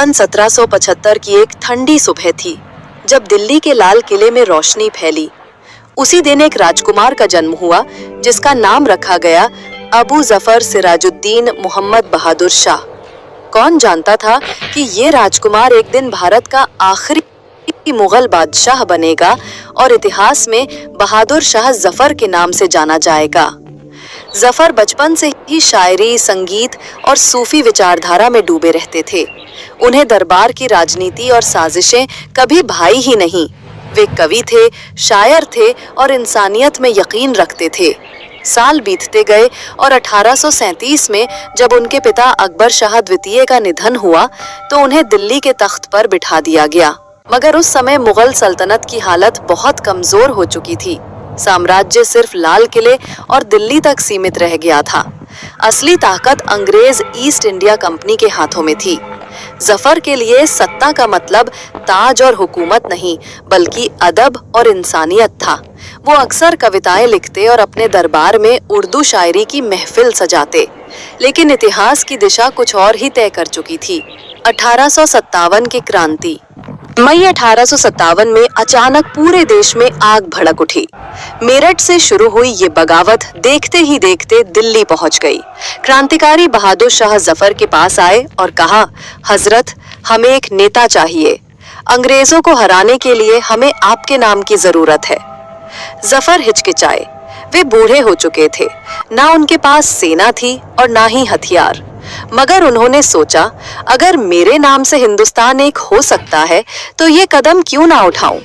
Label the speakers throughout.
Speaker 1: सन 1775 की एक ठंडी सुबह थी जब दिल्ली के लाल किले में रोशनी फैली। उसी दिन एक राजकुमार का जन्म हुआ जिसका नाम रखा गया अबू जफर सिराजुद्दीन मोहम्मद बहादुर शाह। कौन जानता था कि ये राजकुमार एक दिन भारत का आखिरी मुगल बादशाह बनेगा और इतिहास में बहादुर शाह जफर के नाम से जाना जाएगा। जफर बचपन से ही शायरी, संगीत और सूफी विचारधारा में डूबे रहते थे। उन्हें दरबार की राजनीति और साजिशें कभी भाई ही नहीं। वे कवि थे, शायर थे और इंसानियत में यकीन रखते थे। साल बीतते गए और 1837 में जब उनके पिता अकबर शाह द्वितीय का निधन हुआ तो उन्हें दिल्ली के तख्त पर बिठा दिया गया। मगर उस समय मुगल सल्तनत की हालत बहुत कमजोर हो चुकी थी। साम्राज्य सिर्फ लाल किले और दिल्ली तक सीमित रह गया था। असली ताकत अंग्रेज ईस्ट इंडिया कंपनी के हाथों में थी। जफर के लिए सत्ता का मतलब ताज और हुकूमत नहीं बल्कि अदब और इंसानियत था। वो अक्सर कविताएं लिखते और अपने दरबार में उर्दू शायरी की महफिल सजाते, लेकिन इतिहास की दिशा कुछ और ही तय कर चुकी थी। 1857 की क्रांति। मई 1857 में अचानक पूरे देश में आग भड़क उठी। मेरठ से शुरू हुई ये बगावत देखते ही देखते दिल्ली पहुंच गई। क्रांतिकारी बहादुर शाह जफर के पास आए और कहा, हजरत, हमें एक नेता चाहिए। अंग्रेजों को हराने के लिए हमें आपके नाम की जरूरत है। जफर हिचकिचाए। वे बूढ़े हो चुके थे, ना उनके पास सेना थी और ना ही हथियार। मगर उन्होंने सोचा, अगर मेरे नाम से हिंदुस्तान एक हो सकता है तो ये कदम क्यों ना उठाऊं।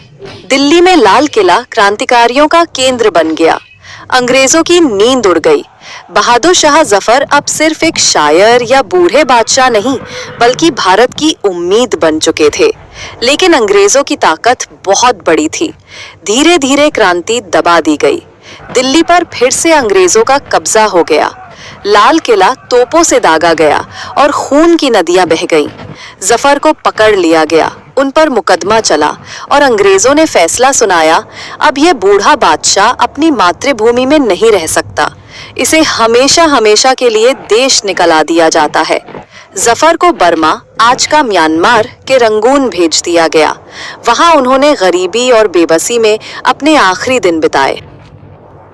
Speaker 1: दिल्ली में लाल किला क्रांतिकारियों का केंद्र बन गया। अंग्रेजों की नींद उड़ गई। बहादुर शाह जफर अब सिर्फ एक शायर या बूढ़े बादशाह नहीं बल्कि भारत की उम्मीद बन चुके थे। लेकिन अंग्रेजों की ताकत बहुत बड़ी थी। धीरे धीरे क्रांति दबा दी गई। दिल्ली पर फिर से अंग्रेजों का कब्जा हो गया। लाल किला तोपों से दागा गया और खून की नदियां बह गईं। जफर को पकड़ लिया गया, उन पर मुकदमा चला और अंग्रेजों ने फैसला सुनाया, अब यह बूढ़ा बादशाह अपनी मातृभूमि में नहीं रह सकता। इसे हमेशा हमेशा के लिए देश निकला दिया जाता है। जफर को बर्मा, आज का म्यांमार के रंगून भेज दिया गया। वहां उन्होंने गरीबी और बेबसी में अपने आखिरी दिन बिताए।